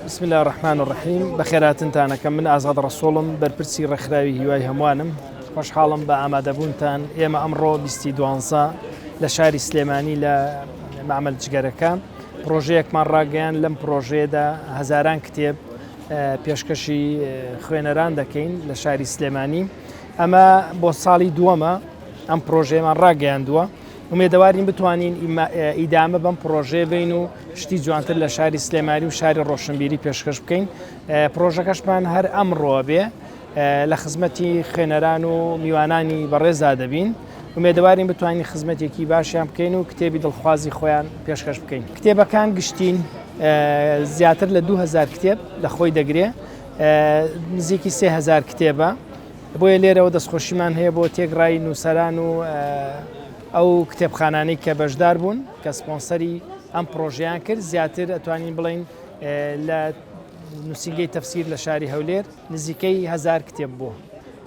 بسم الله الرحمن الرحيم. بخيراتنتان كم من أزغد رسولم برپرسی رخراوی هیوای هەمووانم خۆشحاڵم بە ئامادەبوونتان. ئێمە ئەمڕۆ 22 لە شاری سلێمانی لە معمەل جگەرەکان پرۆژەیەکمان ڕاگەیان. لەم پرۆژەیەدا هەزاران کتێب پێشکەشی خوێنەران دەکەین لە شاری سلێمانی. ئەمە بۆ ساڵی دووەمە ئەم پرۆژەیەمان ڕاگەیاندووە. ومێدەوارین بتوانین ئیدامە بەم پرۆژێ بین و شتی جوانتر لە شاری سلێمانی و شاری ڕۆشنبیری پێشکەش بکەین. پرۆژەکەشمان هەر ئەمڕۆ بێ لە خزمەتی خوێنەران و میوانانی بەڕێزا دەبین. ومێدەوارین بتوانین خزمەتێکی باشیان بکەین و کتێبی دڵخوازی خۆیان پێشکەش بکەین. کتێبەکان گشتین زیاتر لە 2000 کتێب لە خۆی دەگرێ، نزیکی 3000 کتێبە. بۆیە لێرەوە دەستخۆشیمان هەیە بۆ تێگڕای نووسەران و ئەو کتێبخانانەی کە بەشدار بوون کە سپۆنسەری ئەم پرۆژەیان کرد. زیاتر ئەتوانین بڵین لە نووسینگەی تەفسیر لە شاری هەولێر نزیکەی 1000 کتێب بوو.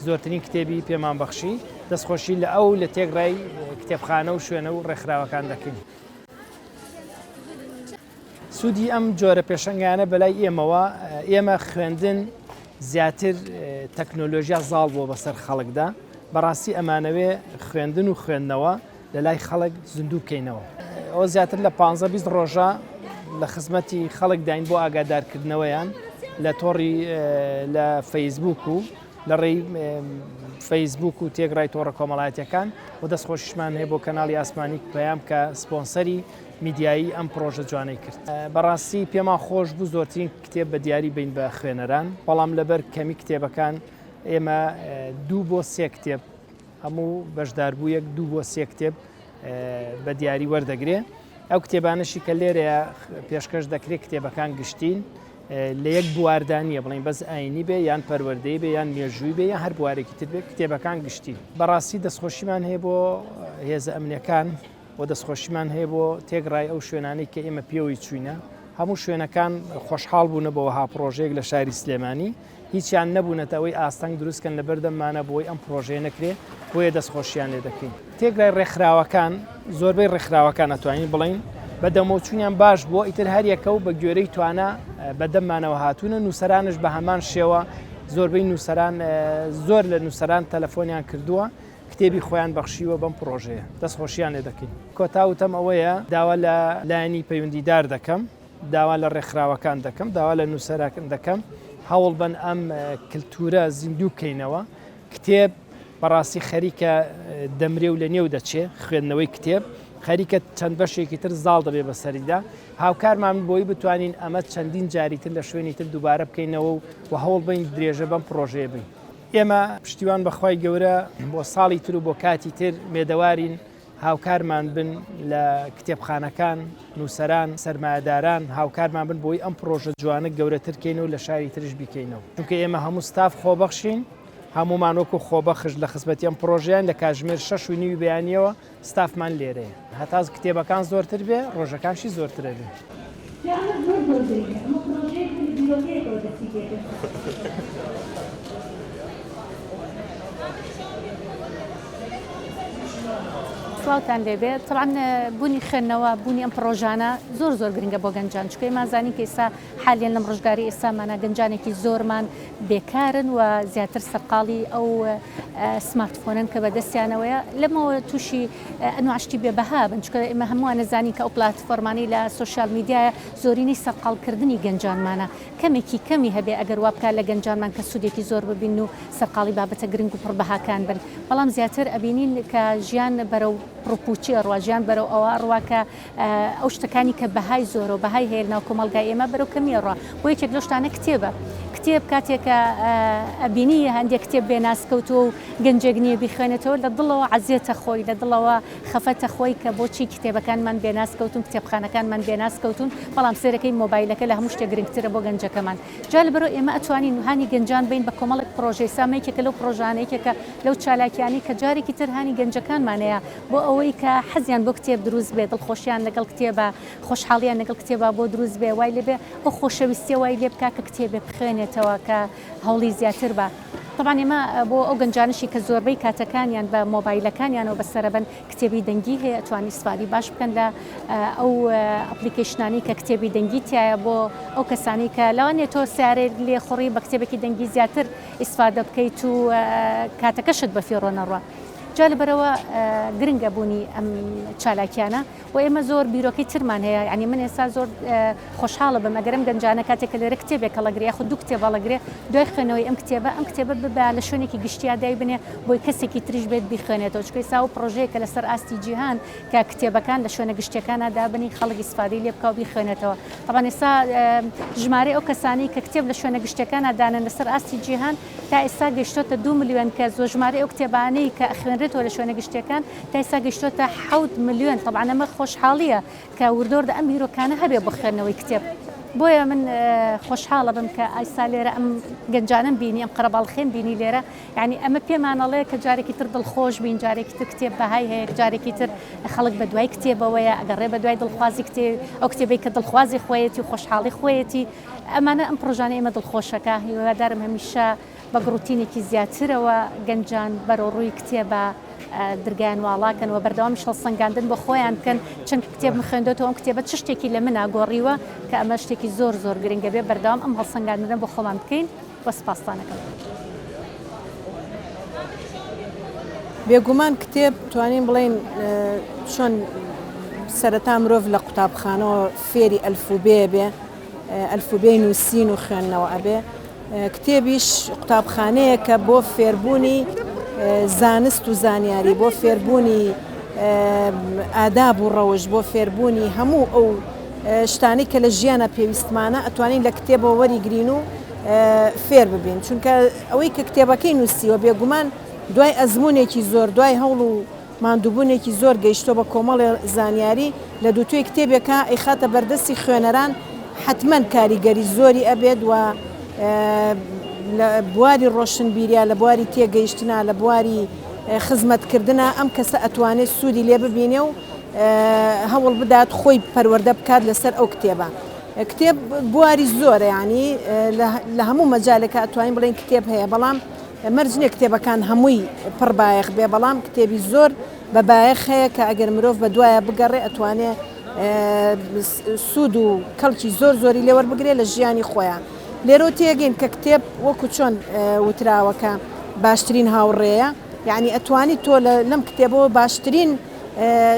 زۆرترین کتێبی پێمان بەخشی. دەستخۆشی لە ئەو لە تێگڕای کتێبخانە و شوێنە و ڕێکخراوەکان دەکەین. سوودی ئەم جۆرە پێشەنگانە بەلای ئێمەوە، ئێمە خوێندن زیاتر تەکنۆلۆژیا زاڵ بووە بەسەر خەڵکدا. بەڕاستی ئەمانەوێ خوێندن و خوێندنەوە لە لای خەڵک زیندوو بکەینەوە. ئەو زیاتر لە 15-20 ڕۆژە لە خزمەتی خەڵک داین بۆ ئاگادارکردنەوەیان لە تۆڕی لە فەیسبوک و لە ڕێی فەیسبوک و تێگڕای تۆڕە کۆمەڵایەتیەکان و دەستخۆشیشمان هەیە بۆ کەناڵی ئاسمانی پەیام کە سپۆنسەری میدیایی ئەم پرۆژە جوانەی کرد. بەڕاستی پێمان خۆش بوو زۆرترین کتێب بە دیاری بین بە خوێنەران، بەڵام لەبەر کەمی کتێبەکان ئێمە 2 بۆ 3 کتێب هەموو بەشداربوویەک 2 بۆ 3 کتێب بە دیاری وەردەگرێ. ئەو کتێبانشی کە لێرەیە پێشکەش دەکرێت کتێبەکان گشتین لە یەک بواردانیە، بڵین بەس ئاینی بێ یان پەروەردەی بێ یان مێژووی بێ یان هەر بوارێکی تر بێ کتێبەکان گشتین. بەڕاستی دەستخۆشیمان هەیە بۆ هێزە ئەمنیەکان و دەستخۆشیمان هەیە بۆ تێگڕای ئەو شوێنانەی کە ئێمە پێوەی چوینە. هەموو شوێنەکان خۆشحاڵ بوونەوە ها پرۆژەیەک لە شاری سلێمانی. هیچیان نەبوونەتە ئەوەی ئاستەنگ دروستکەن لە بەردەممانە بۆی ئەم پرۆژەیە نەکرێ، بۆیە دەستخۆشیان لێ دەکەین. تێگڕای ڕێکخراوەکان زۆربەی ڕێکخراوەکان ئەتوانین بڵین بەدەمەوچوونیان باش بووە، ئیتر هەر یەکە و بە گوێرەی توانە بەدەممانەوە هاتوونە. نووسەرانش بە هەمان شێوە زۆربەی نووسەران زۆر لە نووسەران تەلەفۆنیان کردووە کتێبی خۆیان بەخشیوە بەم پرۆژەیە، دەستخۆشیان لێ دەکەین. کۆتاوتەم ئەوەیە داوا لە لایەنی پەیوەندیدار دەکەم، داوا لە ڕێکخراوەکان دەکەم، داوا لە نووسەرەکان دەکەم هەوڵ بن ئەم کللتورە زیندوو بکەینەوە. کتێب بەڕاستی خەریکە دەمرێ و لە نێو دەچێ خوێندنەوەی کتێب، خەریکە چەند بەشێکی تر زاڵ دەبێ بەسەریدا. هاوکارمان بۆی بتوانین ئەمە چەندین جاریتر لە شوێنی تر دووبارە بکەینەوە و هەوڵ بین درێژە بەم پرۆژەیە بین. ئێمە پشتیوان بەخوای گەورە بۆ ساڵی تر و بۆ کاتی تر مێدەوارین هاوکارمان بن لە کتێبخانەکان، نووسەران، سەرمایه‌داران هاوکارمان بن بۆی ئەم پرۆژە جوانە گەورەترکەینەوە لە شاری ترش بکەینەوە. چونکە ئێمە هەموو ستاف خۆبەخشین، هەمومان وەکو خۆبەخش لە خزمەتی ئەم پرۆژیان لە کاتژمێر 6:30 بەیانیەوە ستافمان لێرەیە. هەتاز کتێبەکان زۆرتر بێ ڕۆژەکانشی زۆرترە بێ. سڵاوتان لێبێت. طبعاً بوونی خوێندنەوە بوونی ئەم پرۆژانە زۆر گرنگە بۆ گەنجان، چونکە ئێمەزانی کە ئێستا حالیان لەم ڕۆژگاری ئێستامانە گەنجانێکی زۆرمان بێکارن و زیاتر سەرقاڵی ئەو سمارتفۆنن کە بەدەستیانەوەیە. لەمەوە تووشی ئەنوعشتی بێبەها بن، چونکە ئێمە هەمووان نەزانی کە ئەو پلاتفۆرمانەی لە سوشیال میدیایە زۆرینەی سەرقاڵکردنی گەنجانمانە. کەمێکی کەمی هەبێ ئەگەر وا بکات لە گەنجانمان کە سوودێکی زۆر ببین و سەرقاڵی بابەتە گرنگ و پڕبەهاکان بن. بەڵام زیاتر ئەبینین کە ژیان بەرەو ڕووپوچی ڕواژیان بەرەو ئەوە ڕواکە ئەو شتەکانی کە بەهای زۆرە و بەهای هەیە ناو کۆمەڵگای ئێمە بەرەو کەمی ڕوا. بۆ یەکێک لەو شتانە کتێبە. کتێب کاتێکە ئەبینی هەندێک کتێب بێناسکەوتووە و گەنجێک نییە بیخوێنێتەوە لە دڵەوە عەزیەتە خۆی، لە دڵەوە خەفەتە خۆی کە بۆچی کتێبەکانمان بێناسکەوتون، کتێبخانەکانمان بێناسکەوتون، بەڵام سێرەکەی مۆبایلەکە لە هەموو شتێک گرنگترە بۆ گەنجەکەمان. جا لەبەرەوە ئێمە ئەتوانین هانی گەنجان بین بە کۆمەڵێک پرۆژەی سامەیەکێکە لەو پرۆژانەیەکێکە لەو چالاکیانی کە جارێکی تر هانی گەنجەکانمانەیە بۆ ئەوەی کە حەزیان بۆ کتێب دروست بێت، دڵخۆشیان لەگەڵ کتێبە، خۆشحاڵیان لەگەڵ کتێبە بۆ دروست بێ، وای لێبێ ئەو خۆشەویستی وای لێ بکا کە کتێبێ بخوێنێتەوە کە هەوڵی زیاتر بە. طبعا ئێمە بۆ ئەو گەنجانشی کە زۆربەی کاتەکانیان بە مۆبایلەکانیان و بەسەرەبەن کتێبی دەنگی هەیە ئەتوانی استفادی باش بکەن لە ئەو ئەپلیکیشنانی کە کتێبی دەنگی تایە بۆ ئەو کەسانی کە لەوانێت تۆ سیارێ لێخوڕی بە کتێبێکی دەنگی زیاتر ئیسفادە بکەیت و کاتەکەشت بە فێڕۆ نەڕوە. جا لەبەرەوە گرنگە بوونی ئەم چالاکیانە و ئێمە زۆر بیرۆکەی ترمان هەیە، ینی من ئێستا زۆر خۆشحاڵە بەم ئەگەرم گەنجانە کاتێک لێرە کتێبێک هەڵەگرێ یاخود دوو کتێب هەڵەگرێ دوای خوێنەوەی ئەم کتێبە ببە لە شوێنێکی گشتیا دای بنێ بۆی کەسێکی تریش بێت بیخوێنێتەوە، چکە ئێستا و پرۆژەیەکە لەسەر ئاستی جیهان کە کتێبەکان لە شوێنە گشتەکانە دابنی خەڵک ئیسفادەی لێ بکە و بیخوێنێتەوە. طبعاً ئێستا ژمارەی ئەو کەسانی کە کتێب لە شوێنە گشتەکانە دانن لەسەر ئاستی جیهان تا ئێستا گەیشتۆتە 2 ملیۆن کەس و ژمارەی ئەو کتێبانەی کە خوێنرێتەوە لە شوێنە گشتەکان تا ئێستا گەیشتۆتە 7 ملیۆن. طبعاً ئەمە خۆشحاڵیە کە وردۆردە ئەم بیرۆکانە هەبێ بۆ خوێندنەوەی کتێب. بۆیە من خۆشحاڵە بم کە ئایستا لێرە ئەم گەنجانم بینی، ئەم قەرەباڵخێن بینی لێرە، یعنی ئەمە پێمانەڵێ کە جارێکی تر دڵخۆش بین، جارێکی تر کتێب بەهای هەیە، جارێکی تر خەڵک بە دوای کتێبەوەیە ئەگەڕێ بە دوای دڵخوازی کتێب ئەو کتێبەی کە دڵخوازی خۆیەتی و خۆشحاڵی خۆیەتی. ئەمانە ئەم پرۆژانە ئێمە دڵخۆشەکە هیوادارم هەمیشە بە گڕوتینێکی زیاترەوە گەنجان بەرەوڕووی کتێبە درگایان واڵاکەن و بەردەوام شەڵسەنگاندن بۆ خۆیان بکەن چەند کتێب خوێندێتەوە ئەم کتێبە چ شتێکی لە من ئاگۆڕیوە کە ئەمە شتێکی زۆر زۆر گرنگە بێ بەردەوام ئەم هەڵسەنگاندنە بۆ خۆمان بکەین. بە سپاستانەکەم. بێگومان کتێب توانین بڵێن چۆن سەرەتا مرۆڤ لە قوتابخانەوە فێری ئەلفوبێ بێ، ئەلفوبێی نووسین و خوێندنەوە ئەبێ، کتێبیش قوتابخانەیە کە بۆ فێربوونی زانست و زانیاری، بۆ فێربوونی ئاداب و ڕەوش، بۆ فێربوونی هەموو ئەو شتانی کە لە ژیانە پێویستمانە ئەتوانین لە کتێبەوە وەریگرین و فێر ببین. چونکە ئەوەی کە کتێبەکەی نووسیوە بێگومان دوای ئەزمونێکی زۆر، دوای هەوڵ و ماندووبوونێکی زۆر گەیشتۆ بە کۆمەڵی زانیاری لە دووتوی کتێبێکە ئەیخاتە بەردەستی خوێنەران، حتمما کاریگەری زۆری ئەبێت و لە بواری ڕۆشنبیریە، لە بواری تێگەیشتنا، لە بواری خزمەتکردنە ئەم کەسە ئەتوانێت سوودی لێ ببینێ و هەوڵ بدات خۆی پەروەردە بکات لەسەر ئەو کتێبە. کتێب بواری زۆرە، ینی لە هەموو مەجالێکە ئەتوانین بڵێن کتێب هەیە، بەڵام مەرجنێ کتێبەکان هەمووی پڕبایەخ بێ، بەڵام کتێبی زۆر بە بایەخ هەیە کە ئەگەر مرۆڤ بە دوایە بگەڕێ ئەتوانێت سوود و کەڵکی زۆر زۆری لێوەربگرێت لە ژیانی خۆیان. لێرۆ تێگەین کە کتێب وەکو چۆن وتراوەکە باشترین هاوڕێیە، یعنی ئەتوانی تۆ لەم کتێبەوە باشترین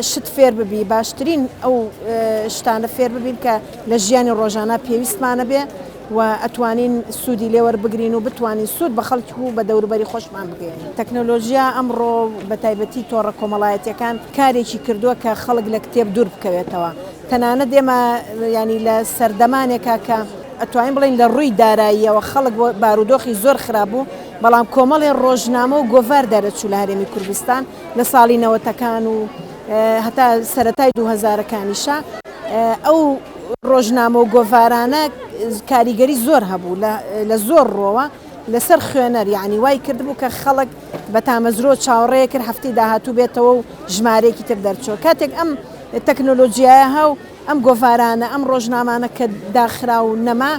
شت فێر ببی، باشترین ئەو شتانە فێر ببین کە لە ژیانی ڕۆژانە پێویستمانە بێ و ئەتوانین سوودی لێوەربگرین و بتوانین سوود بە خەڵکی و بە دەوروبەری خۆشمان بگەین. تەکنۆلۆژیا ئەمڕۆ بە تایبەتی تۆڕە کۆمەڵایەتیەکان کارێکی کردووە کە خەڵک لە کتێب دوور بکەوێتەوە. تەنانەت ئێمە ینی لە سەردەمانێکە کە ئەتوانین بڵین لە ڕووی داراییەوە خەڵک بارودۆخی زۆر خراپبوو، بەڵام کۆمەڵی ڕۆژنامە و گۆڤار دەرەچوو لە هەرێمی کوردستان لە ساڵی 90ەکان و هەتا سەرەتای 2000ەکانیشە ئەو ڕۆژنامە و گۆڤارانە کاریگەری زۆر هەبوو لە زۆر ڕۆوە لەسەر خوێنەر، یعنی وای کردبوو کە خەڵک بە تامەزرۆ چاوەڕێیە کرد هەفتەی داهاتوو بێتەوە و ژمارەیەکی تر دەرچۆ. کاتێک ئەم تەکنۆلۆژیایە هەو ئەم گۆڤارانە ئەم ڕۆژنامانە کە داخرا و نەما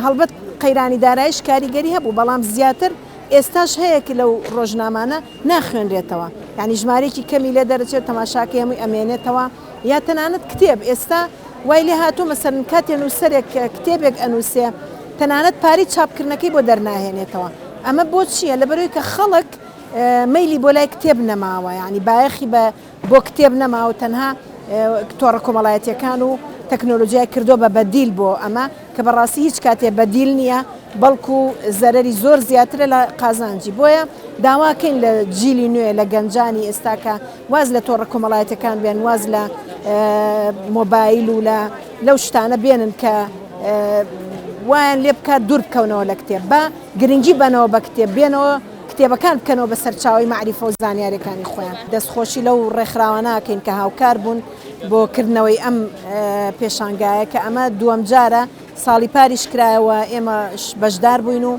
هەڵبەت قەیرانی دارایش کاریگەری هەبوو، بەڵام زیاتر ئێستاش هەیە کە لەو ڕۆژنامانە ناخوێنرێتەوە، یعنی ژمارەیەکی کەمی لێ دەرەچێت تەماشاکە هەمووی ئەمێنێتەوە. یا تەنانەت کتێب ئێستا وای لێ هاتوو مەسەرن کاتێ نووسەرێک کتێبێک ئەنووسێ تەنانەت پاری چاپکردنەکەی بۆ دەرناهێنێتەوە. ئەمە بۆ چییە؟ لەبەرەوەی کە خەڵک مەیلی بۆ لای کتێب نەماوە، یعنی بایەخی بۆ کتێب نەماوە، تەنها تۆڕە کۆمەڵایەتیەکان و تەکنۆلۆژیای کردو بە بەدیل بۆ ئەمە کە بەڕاستی هیچ کاتێ بەدیل نییە، بەڵکو زەرەری زۆر زیاترە لە قازانجی. بۆیە داواکەین لە جیلی نوێ لە گەنجانی ئێستاکە واز لە تۆڕە کۆمەڵایەتەکان بێن، واز لە مۆبایل و لەو شتانە بێنن کە وایان لێ بکات دوور بکەونەوە لە کتێب، بە گرنگی بنەوە بە کتێب بێنەوە، کتێبەکان بکەنەوە بە سەرچاوی معریفە و زانیاریەکانی خۆیان. دەستخۆشی لەو ڕێکخراوانەکەین کە هاوکار بوون بۆ کردنەوەی ئەم پێشانگایە کە ئەمە دووەم جارە، ساڵی پاریش کرایەوە ئێمە بەشدار بووین و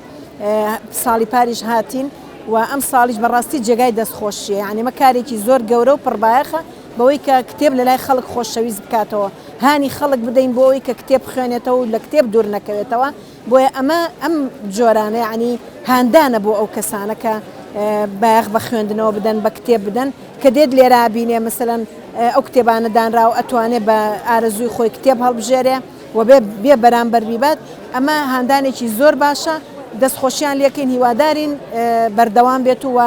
ساڵی پاریش هاتین و ئەم ساڵیش بەڕاستی جێگای دەستخۆشیە، یعنی ئمە کارێکی زۆر گەورە و پڕبایەخە بەوەی کە کتێب لە لای خەڵک خۆشەویست بکاتەوە، هانی خەڵک بدەین بۆ ئەوەی کە کتێب خوێنێتەوە و لە کتێب دوور نەکەوێتەوە. بۆیە ئەم جۆرانە یعنی هاندانە بۆ ئەو کەسانە کە باغ بە خوێندنەوە بدەن بە کتێب بدەن کە دێت لێرە بینێ مثلەن ئەو کتێبانە دانراو ئەتوانێت بە ئارەزووی خۆی کتێب هەڵبژێرێ و بێ بەرامبەر بیبات ئەمە هاندانێکی زۆر باشە دەستخۆشیان لێکەین هیوادارین بەردەوام بێت و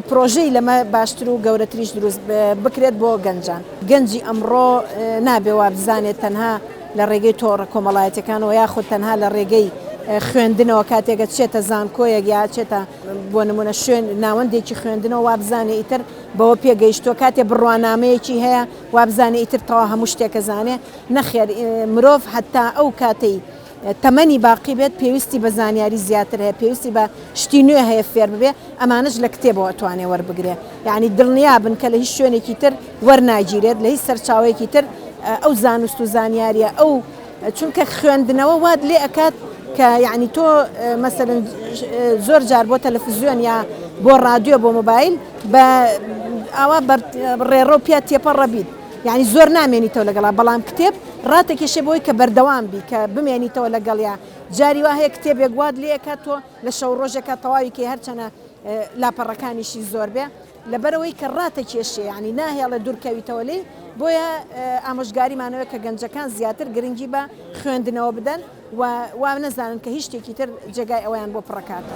پرۆژەی لەمە باشتر و گەورەتریش دروست بکرێت بۆ گەنجان گەنجی ئەمڕۆ نابێوا بزانێت تەنها لە ڕێگەی تۆڕە کۆمەڵایەتەکانەوە یاخود تەنها لە ڕێگەی خوێندنەوە کاتێکە چێتە زانکۆیەک یا چێتە بۆ نمونە شوێن ناوەندێکی خوێندنەوە وابزانێ ئیتر بەوە پێگەیشتۆ کاتێ بڕوانامەیەکی هەیە وابزانێ ئیتر تەوا هەموو شتێکە زانێ نەخێر مرۆڤ حتا ئەو کاتەی تەمەنی باقی بێت پێویستی بە زانیاری زیاتر هەیە پێویستی بە شتی نوێ هەیە فێر ببێ ئەمانش لە کتێبەوە ئەتوانێ وەربگرێ یعنی دڵنیا بن کە لە هیچ شوێنێکی تر وەرناگیرێت لە هیچ سەرچاوەیەکی تر ئەو زانست و زانیاریە ئەو چونکە خوێندنەوە واد لێ ئەکات کە یعنی تۆ مەسەرن زۆر جار بۆ تەلەڤیزیۆن یا بۆ ڕادیۆ بۆ مۆبایل بە ئاوا ڕێڕە و پیا تێپەڕە بیت یعنی زۆر نامێنیتەوە لەگەڵا بەڵام کتێب ڕاتێکیشە بۆی کە بەردەوام بی کە بمێنیتەوە لەگەڵیا جاری وا هەیە کتێبێک گواد لێ کات تۆ لە شەو ڕۆژێکە تەواوی کە هەرچەنە لاپەڕەکانیشی زۆر بێ لەبەرەوەی کە ڕاتە کێشێ ینی ناهێڵە دوورکەویتەوە لێ بۆیە ئامۆژگاریمانەوە کە گەنجەکان زیاتر گرنگی بە خوێندنەوە بدەن و نەزانن کە هیچ شتێکی تر جێگای ئەویان بۆ پڕکاتە.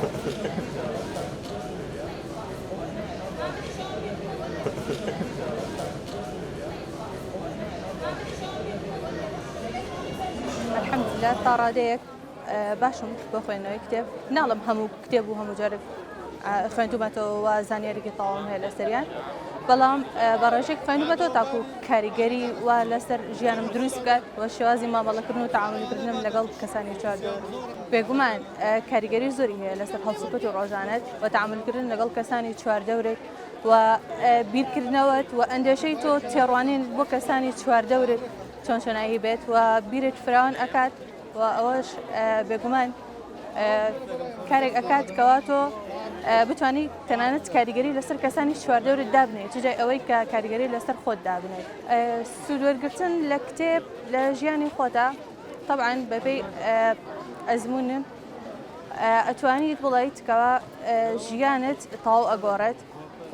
الحەمدوللا تا ڕادەیەک باشم بۆ خوێندنەوەی کتێب ناڵم هەموو کتێب و هەموو جارێک خوێندومەتەوە و زانیاریی تەواوم هەیە لەسەریان بەڵام بەڕێژێک خوێندومەتەوە تاکو کاریگەری و لەسەر ژیانم دروست بکات و شێوازی مامەڵەکردن و تەعاملکردنم لەگەڵ کەسانی چواردەوە بێگومان کاریگەری زۆری هەیە لەسەر هەڵسوکەوت و ڕۆژانەت و تەعاملکردن لەگەڵ کەسانی چواردەورێک و بیرکردنەوەت و ئەندێشەی تۆ تێڕوانین بۆ کەسانی چواردەورێک چۆن شەنایی بێت و بیرێت فراوان ئەکات و ئەوەش بێگومان کارێک ئەکات کەوا تۆ بتوانانی تەنانەت کاریگەری لەسەر کەسانی چواردەورت دابنێت چجای ئەوەی کە کاریگەری لەسەر خۆت دابنێت سوودوەرگرتن لە کتێب لە ژیانی خۆتا طبعاً بەپێی ئەزمونن ئەتوانیت بڵیت کەوا ژیانت تەواو ئەگۆڕێت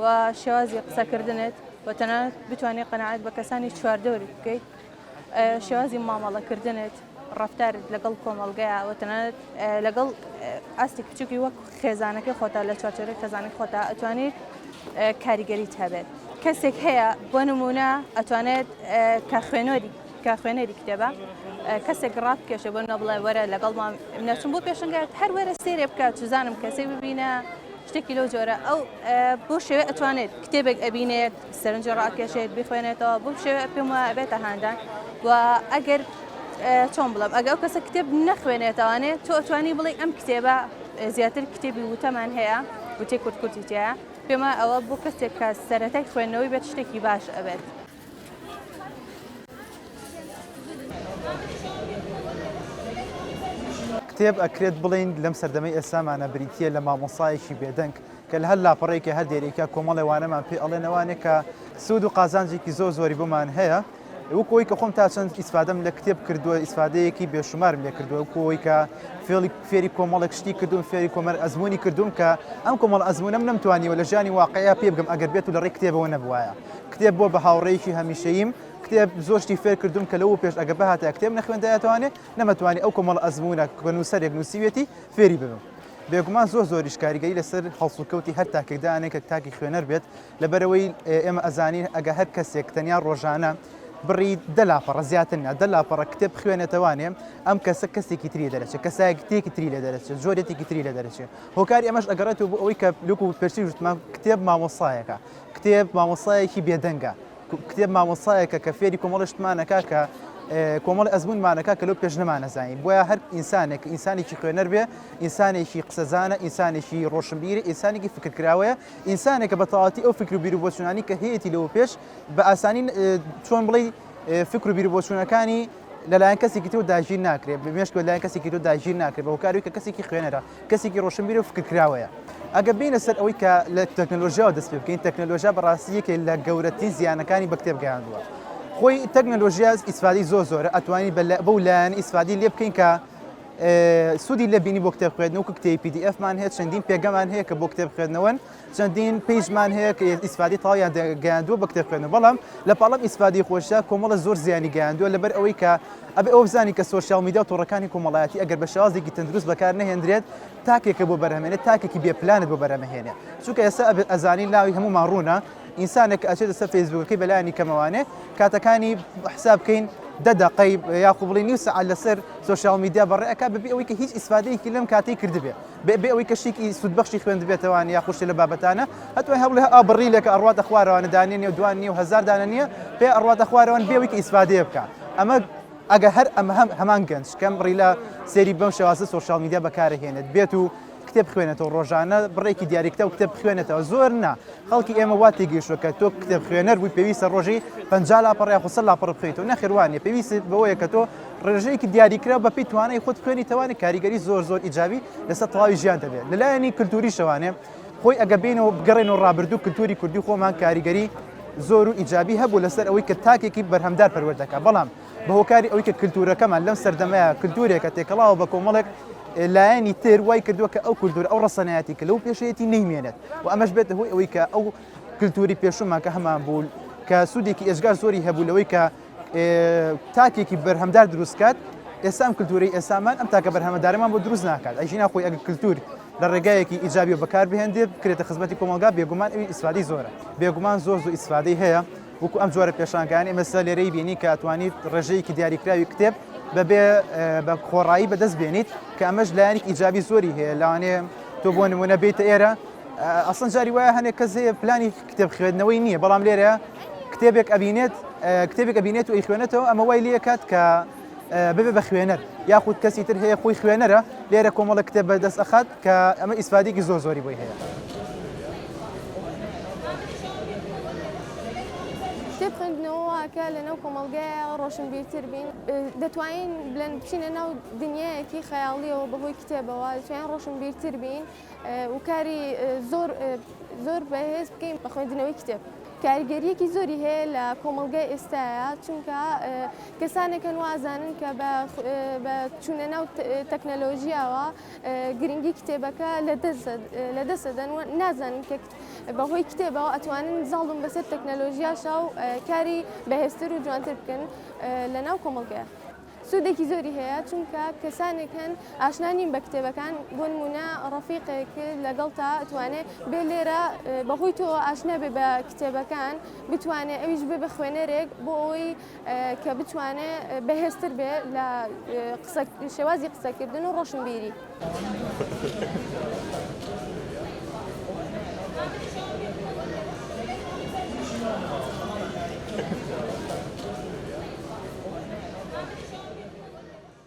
و شێوازی قسەکردنت و تەنانەت بتوانێت قەناعەت بە کەسانی چواردەوری بکەیت شێوازی مامەڵەکردنت ڕفتارت لەگەڵ کۆمەڵگەیە و تەنانەت لەگەڵ ئاستی کچووکی وەک خێزانەکەی خۆتا لە چوارچێرەی خێزانەی خۆتا ئەتوانیت کاریگەریت هەبێت کەسێک هەیە بۆ نمونە ئەتوانێت کە خوێنەری کتێبە کەسێک ڕابکێشە بۆ نەبڵێ وەرە لەگەڵمان نەچون بۆ پێشنگات هەر وەرە سێرێ بکات چزانم کەسێک ببینە شتێکی لەو جۆرە ئەو بۆ شێوێ ئەتوانێت کتێبێک ئەبینێت سەرنجە ڕاکێشێت بخوێنێتەوە بۆ شێوێ پێم وایە ئەبێتە هاندان و ئەگەر چۆن بڵم ئەگە ئەو کەسە کتێب نەخوێنێتەوانێت تۆ ئەتوانی بڵێ ئەم کتێبە زیاتر کتێبی وتەمان هەیە وتێ کورتکوتی تایە پێمە ئەوە بۆ کەسێک کە سەرەتای خوێندنەوەی بێت شتێکی باش ئەبێت. کتێب ئەکرێت بڵین لەم سەردەمەی ئێسامانە بریتە لە مامۆسایەکی بێدەنگ کە لە هەر لاپەڕێکە هەر دێرێکە کۆمەڵێوانەمان پێ ئەڵێنەوانێک کە سوود و قازانجێکی زۆری بۆمان هەیە وەکەوەی کە خۆم تا چەند ئیسفادەم لە کتێب کردووە ئیسفادەیەکی بێشمارم لێ کردووە وەکەوەی کە فێری کۆمەڵێک شتی کردوم فێری کۆمەر ئەزمموی کردوم کە ئەم کۆمەڵ ئەزمونەم نەمتوانیوە لە ژیانی واقعیا پێ بگەم ئەگەر بێت و لە ڕێی کتێبەوە نەبوایە کتێب بۆ بە هاوڕێیەکی هەمیشەییم کتێب زۆشتی فێر کردوم کە لەوە پێش ئەگە بەهاتە کتێب نەخوێندایەتوانێت نەمەتوانی ئەو کۆمەڵ ئەزمونە نووسەرێک نووسیوێتی فێری ببم بێگومان زۆریش کاریگەری لەسەر هەڵسوکەوتی هەر تاکێکدانێک کە تاکی خوێنەر بێت لەبەرەوەی ئێمە ئەزانین ئەگە هەر کەسێک تەنیا ڕۆژانە بڕی دەلاپەڕە زیاترنا دەلاپەڕە کتێب خوێنێتەوانێ ئەم کەسە کەسێکی تری دەرەچێت کەسایەکتێکی تری لە دەرەچێت جۆرێتێکی تری لە دەرەچێت هۆکاری ئەمەش ئەگەڕێتەوە بۆ ئەوەی کە لوکو پرسی ژتمان کتێب مامۆسایەکە کتێب مامۆسایەکی بێدەنگە کتێب مامۆسایەکە کە فێری کۆمەڵشتمانەکە کە کۆمەڵ ئەزمونمانەکە کە لەو پێش نەمانەزانین بۆیە هەر ئینسانێک ئینسانێکی خوێنەر بێ ئینسانێکی قسەزانە ئینسانێکی ڕۆشنبیری ئینسانێکی فکرکراوەیە ئینسانێکە بە تەواوەتی ئەو فکر و بیرروبۆچوونانی کە هەیەی لەوە پێش بە ئاسانی چۆن بڵێ فکر و بیرروبۆچوونەکانی لەلایەن کەسێکی تۆ داگیر ناکرێت بمێشت لەلایەن کەسێکی تۆ داگیر ناکرێت بە هۆکاروی کە کەسێکی خوێنەرە کەسێکی ڕۆشنبیری و فکرکراوەیە ئەگە بینە سەر ئەوەی کە لە تەکنۆلۆژیاوە دەست پێ بکەین تەکنۆلۆژیا بەڕاستیەکە لە گەورەترین زیانەکانی بە کتێب گەیاندووە خۆی تەکنۆلۆژیا ئیسفادی زۆرە ئەتوانی بەو لایەن ئیسفادی لێ بکەین کە سوودی لە بینی بۆ کتێب خوێندن وکو کتێبی PDF-مان هەیە چەندین پێگەمان هەیە کە بۆ کتێب خوێندنەوەن چەندین پێیژمان هەیە کە ئیسفادی تاڵیان گەیاندووە بە کتێب خوێندن بەڵام لە پاڵەم ئیسفادی خۆشە کۆمەڵە زۆر زیانی گەیاندووە لەبەر ئەوەی کە ئەبێ ئەو بزانی کە سۆشیال میدیا و تۆڕەکانی کۆمەڵایەتی ئەگەر بە شێوازێکی تەندروست بەکار نەهێنرێت تاکێکە بۆ بەرهەمێنێت تاکێکی بێپلانت بۆ بەرهەمهێنێ چونکە ئێستا ئەزانی لاوی هەمومان ڕوونە ئینسانێک ئەچێتە سەر فەیسبووکەکەی بەلایانی کەمەوانێ کاتەکانی حساب بکەین 10 دقەی یاخو بڵێ نیو سەعات لەسەر سۆشیال میدیا بەڕێەکە بەبێ ئەوەی کە هیچ ئیسفادەیەکی لەم کاتەی کردبێ بێ ئەوەی کە شتێکی سوودبەخشی خوێندبێتەوە یا خوشی لە بابەتانە هەتوای هەوڵێ ئابڕیلێکە ئەڕواتە خوارەوانە دانێنێ و دوان نیە و هەزار دانە نییە پێ ئەڕواتە خوارەوەن بێ ئەوەی کە ئیسفادەیە بکە ئەمە ئەگە هەر ئەمە هەمان گەنج کەم ڕیلە سێری بەم شێوازە سۆشیال میدیا بەکارهێنێت بێت و کتێب خوێنێتەوە ڕۆژانە بڕێکی دیاریکتە و کتێب خوێنێتەوە زۆر نا خەڵکی ئێمە وا تێگەیشتووە کە تۆ کتێب خوێنەر بووی پێویستە ڕۆژی 50 لاپەڕ یا 100 لاپەڕ بخوێیتەوە نەخێوانە پێویست بەوەیە کە تۆ ڕێژەیەکی دیاریکرا بە پێی توانای خۆت خوێنی توانێت کاریگەری زۆر زۆر ئیجابی لەسەر تەواوی ژیان دەبێت لەلایەنی کللتوری شەوانێ خۆی ئەگە بینەوە بگەڕێنەوە ڕابردوو کللتوری کوردی خۆمان کاریگەری زۆر و ئیجابی هەبوو لەسەر ئەوەی کە تاکێکی بەرهەمدار پەروەردەکە بەڵام بەهۆکاری ئەوەی کە کللتورەکەمان لەم سەردەمەیە کللتورێکە تێکەڵاوە بە کۆمەڵێک لایەنی تر وای کردووە کە ئەو کللتور ئەو ڕەسەنایەتی کە لەو پێشەیەتی نەیمێنێت و ئەمەش بێتە هۆی ئەوەی کە ئەو کللتوری پێشومان کە هەمان بوو کە سوودێکی ئێژگار زۆری هەبوو لەوەی کە تاکێکی بەرهەمدار دروستکات ئێستا ئەم کللتوری ئێسامان ئەم تاکە بەرهەمەدارەمان بۆ دروست ناکات ئەیژی ناخۆی ئەگە کللتور لە ڕێگایەکی ئیجابی و بەکار بهێندێت بکرێتە خزمەتی کۆمەلگا بێگومان ئەوی ئیسفادەی زۆرە بێگومان زۆر ئیسفادەی هەیە وەکو ئەم جۆرە پێشانگانی مەسە لێرەی بینی کە ئەتوانیت ڕێژەیەکی دیاریکراوی کتێب بەبێ بە خۆڕایی بەدەست بێنیت کە ئەمەش لایەنێک ئیجابی زۆری هەیە لەوانێ تۆ بۆ نمونە بێتە ئێرە ئەسڵەن جاری وایە هەنێک کەس هەیە پلانی کتێب خوێندنەوەی نییە بەڵام لێرە کتێبێک ئەبینێت و ئیخوێنێتەوە ئەمە وای لێ کات کە ببێ بە خوێنەر یاخود کەسی تر هەیە خۆی خوێنەرە لێرە کۆمەڵە کتێب بەدەست ئەخات کە ئەمە ئیسفادێکی زۆر زۆری بۆی هەیە. کتێب خوێندنەوەکە لەناو کۆمەلگایە ڕۆشنبیرتر بین دەتوانین بڵێن بچینە ناو دنیایەکی خەیاڵیەوە بەهۆی کتێبەوە دەتوانین ڕۆشنبیرتر بین و کاری زۆر بەهێز بکەین بە خوێندنەوەی کتێب. کاریگەریەکی زۆری هەیە لە کۆمەلگای ئێستاە چونکە کەسانێکن وازانن کە بە چوونە ناو تەکنەلۆژیاوە گرنگی کتێبەکە لە دەستدەن نازانن کە بەهۆی کتێبەوە ئەتوانن زاڵم بەسەر تەکنەلۆژیاشا و کاری بەهێزتر و جوانتر بکەن لە ناو کۆمەلگایە. سوودێکی زۆری هەیە چونکە کەسانێکن ئاشنانین بە کتێبەکان بۆ نمونە ڕەفیقێک لەگەڵ تا ئەتوانێت بێ لێرە بەهۆی تۆ ئاشنا بێ بە کتێبەکان بتوانێت ئەویش بێ بە خوێنەرێک بۆ ئەوەی کە بتوانێت بەهێزتر بێ لە شێوازی قسەکردن و ڕۆشنبیری.